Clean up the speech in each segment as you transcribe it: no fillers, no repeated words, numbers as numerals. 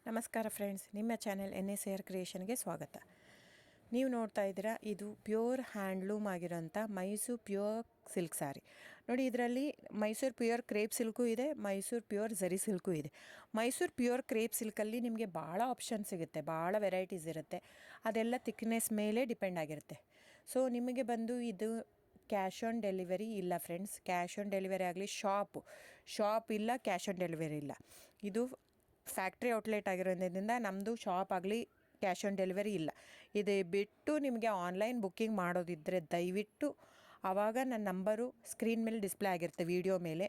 ನಮಸ್ಕಾರ ಫ್ರೆಂಡ್ಸ್, ನಿಮ್ಮ channel NSAR ಕ್ರಿಯೇಷನ್ಗೆ ಸ್ವಾಗತ. ನೀವು ನೋಡ್ತಾ ಇದ್ದೀರಾ, ಇದು ಪ್ಯೂರ್ ಹ್ಯಾಂಡ್ಲೂಮ್ ಆಗಿರೋಂಥ ಮೈಸೂರು ಪ್ಯೂರ್ ಸಿಲ್ಕ್ ಸ್ಯಾರಿ. ನೋಡಿ, ಇದರಲ್ಲಿ ಮೈಸೂರು ಪ್ಯೂರ್ ಕ್ರೇಪ್ ಸಿಲ್ಕು ಇದೆ, ಮೈಸೂರು ಪ್ಯೂರ್ ಝರಿ ಸಿಲ್ಕು ಇದೆ. ಮೈಸೂರು ಪ್ಯೂರ್ ಕ್ರೇಪ್ ಸಿಲ್ಕಲ್ಲಿ ನಿಮಗೆ ಭಾಳ ಆಪ್ಷನ್ ಸಿಗುತ್ತೆ, ಭಾಳ ವೆರೈಟೀಸ್ ಇರುತ್ತೆ. ಅದೆಲ್ಲ ಥಿಕ್ನೆಸ್ ಮೇಲೆ ಡಿಪೆಂಡ್ ಆಗಿರುತ್ತೆ. ಸೊ ನಿಮಗೆ ಬಂದು ಇದು ಕ್ಯಾಶ್ ಆನ್ ಡೆಲಿವರಿ ಇಲ್ಲ ಫ್ರೆಂಡ್ಸ್. ಕ್ಯಾಶ್ ಆನ್ ಡೆಲಿವರಿ ಆಗಲಿ, ಶಾಪ್ ಇಲ್ಲ, ಕ್ಯಾಶ್ ಆನ್ ಡೆಲಿವರಿ ಇಲ್ಲ. ಇದು ಫ್ಯಾಕ್ಟ್ರಿ ಔಟ್ಲೆಟ್ ಆಗಿರೋದ್ರಿಂದ ನಮ್ಮದು ಶಾಪ್ ಆಗಲಿ ಕ್ಯಾಶ್ ಆನ್ ಡೆಲಿವರಿ ಇಲ್ಲ. ಇದು ಬಿಟ್ಟು ನಿಮಗೆ ಆನ್ಲೈನ್ ಬುಕ್ಕಿಂಗ್ ಮಾಡೋದಿದ್ದರೆ ದಯವಿಟ್ಟು ಆವಾಗ ನನ್ನ ನಂಬರು ಸ್ಕ್ರೀನ್ ಮೇಲೆ ಡಿಸ್ಪ್ಲೇ ಆಗಿರುತ್ತೆ, ವಿಡಿಯೋ ಮೇಲೆ.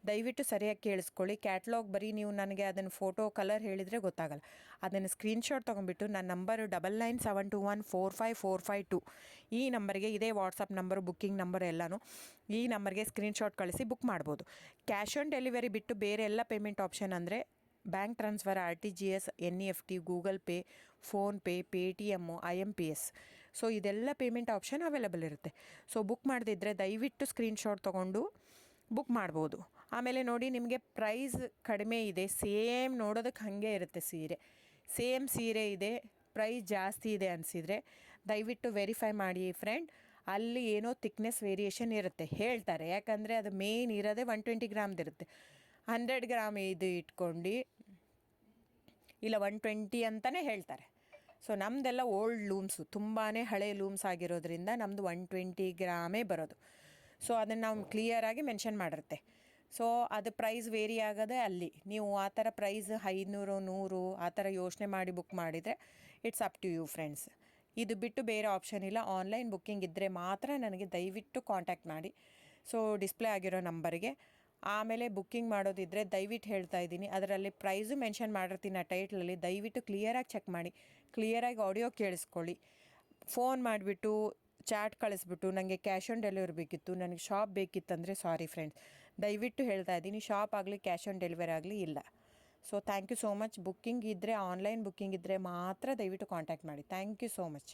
ದಯವಿಟ್ಟು ಸರಿಯಾಗಿ ಕೇಳಿಸ್ಕೊಳ್ಳಿ. ಕ್ಯಾಟ್ಲಾಗ್ ಬರೀ ನೀವು ನನಗೆ ಅದನ್ನು ಫೋಟೋ ಕಲರ್ ಹೇಳಿದರೆ ಗೊತ್ತಾಗಲ್ಲ. ಅದನ್ನು ಸ್ಕ್ರೀನ್ಶಾಟ್ ತೊಗೊಂಡ್ಬಿಟ್ಟು ನನ್ನ ನಂಬರು 9972145452 ಈ ನಂಬರ್ಗೆ, ಇದೇ ವಾಟ್ಸಪ್ ನಂಬರು, ಬುಕ್ಕಿಂಗ್ ನಂಬರ್ ಎಲ್ಲನೂ ಈ ನಂಬರ್ಗೆ ಸ್ಕ್ರೀನ್ಶಾಟ್ ಕಳಿಸಿ ಬುಕ್ ಮಾಡ್ಬೋದು. ಕ್ಯಾಶ್ ಆನ್ ಡೆಲಿವರಿ ಬಿಟ್ಟು ಬೇರೆ ಎಲ್ಲ ಪೇಮೆಂಟ್ ಆಪ್ಷನ್ ಅಂದರೆ bank transfer, RTGS, NEFT, Google pay, PhonePe, Paytm, IMPS. So ಇದೆಲ್ಲ ಪೇಮೆಂಟ್ ಆಪ್ಷನ್ ಅವೈಲೇಬಲ್ ಇರುತ್ತೆ. ಸೊ ಬುಕ್ ಮಾಡದಿದ್ದರೆ ದಯವಿಟ್ಟು ಸ್ಕ್ರೀನ್ಶಾಟ್ ತೊಗೊಂಡು ಬುಕ್ ಮಾಡ್ಬೋದು. ಆಮೇಲೆ ನೋಡಿ, ನಿಮಗೆ ಪ್ರೈಸ್ ಕಡಿಮೆ ಇದೆ, ಸೇಮ್ ನೋಡೋದಕ್ಕೆ ಹಾಗೆ ಇರುತ್ತೆ ಸೇಮ್ ಸೀರೆ ಇದೆ, ಪ್ರೈಸ್ ಜಾಸ್ತಿ ಇದೆ ಅನಿಸಿದರೆ ದಯವಿಟ್ಟು ವೆರಿಫೈ ಮಾಡಿ ಫ್ರೆಂಡ್. ಅಲ್ಲಿ ಏನೋ ಥಿಕ್ನೆಸ್ ವೇರಿಯೇಷನ್ ಇರುತ್ತೆ, ಹೇಳ್ತಾರೆ. ಯಾಕಂದರೆ ಅದು ಮೇನ್ ಇರೋದೇ 120 ಗ್ರಾಮ್ದಿರುತ್ತೆ. 100 ಗ್ರಾಮ್ ಇದು ಇಟ್ಕೊಂಡು ಇಲ್ಲ 120 ಅಂತಲೇ ಹೇಳ್ತಾರೆ. ಸೊ ನಮ್ಮದೆಲ್ಲ ಓಲ್ಡ್ ಲೂಮ್ಸು, ತುಂಬಾ ಹಳೆ ಲೂಮ್ಸ್ ಆಗಿರೋದ್ರಿಂದ ನಮ್ಮದು 120 ಗ್ರಾಮೇ ಬರೋದು. ಸೊ ಅದನ್ನು ನಾವು ಕ್ಲಿಯರಾಗಿ ಮೆನ್ಷನ್ ಮಾಡಿರುತ್ತೆ. ಸೊ ಅದು ಪ್ರೈಸ್ ವೇರಿ ಆಗೋದೇ ಅಲ್ಲಿ. ನೀವು ಆ ಥರ ಪ್ರೈಸ್ 500, 100 ಆ ಥರ ಯೋಚನೆ ಮಾಡಿ ಬುಕ್ ಮಾಡಿದರೆ it's up to you friends. ಇದು ಬಿಟ್ಟು ಬೇರೆ ಆಪ್ಷನ್ ಇಲ್ಲ. ಆನ್ಲೈನ್ ಬುಕ್ಕಿಂಗ್ ಇದ್ದರೆ ಮಾತ್ರ ನನಗೆ ದಯವಿಟ್ಟು ಕಾಂಟ್ಯಾಕ್ಟ್ ಮಾಡಿ, ಸೊ ಡಿಸ್ಪ್ಲೇ ಆಗಿರೋ ನಂಬರಿಗೆ. ಆಮೇಲೆ ಬುಕ್ಕಿಂಗ್ ಮಾಡೋದಿದ್ದರೆ ದಯವಿಟ್ಟು ಹೇಳ್ತಾ ಇದ್ದೀನಿ, ಅದರಲ್ಲಿ ಪ್ರೈಸು ಮೆನ್ಷನ್ ಮಾಡಿರ್ತೀನಿ ಆ ಟೈಟ್ಲಲ್ಲಿ. ದಯವಿಟ್ಟು ಕ್ಲಿಯರಾಗಿ ಚೆಕ್ ಮಾಡಿ, ಕ್ಲಿಯರಾಗಿ ಆಡಿಯೋ ಕೇಳಿಸ್ಕೊಳ್ಳಿ. ಫೋನ್ ಮಾಡಿಬಿಟ್ಟು ಚಾಟ್ ಕಳಿಸ್ಬಿಟ್ಟು ನನಗೆ ಕ್ಯಾಶ್ ಆನ್ ಡೆಲಿವರಿ ಬೇಕಿತ್ತು, ನನಗೆ ಶಾಪ್ ಬೇಕಿತ್ತಂದರೆ ಸಾರಿ ಫ್ರೆಂಡ್ಸ್, ದಯವಿಟ್ಟು ಹೇಳ್ತಾ ಇದ್ದೀನಿ, ಶಾಪ್ ಆಗಲಿ ಕ್ಯಾಶ್ ಆನ್ ಡೆಲಿವರಿ ಆಗಲಿ ಇಲ್ಲ. So thank you so much. Booking ಇದ್ದರೆ, ಆನ್ಲೈನ್ ಬುಕ್ಕಿಂಗ್ ಇದ್ದರೆ ಮಾತ್ರ ದಯವಿಟ್ಟು ಕಾಂಟ್ಯಾಕ್ಟ್ ಮಾಡಿ. Thank you so much.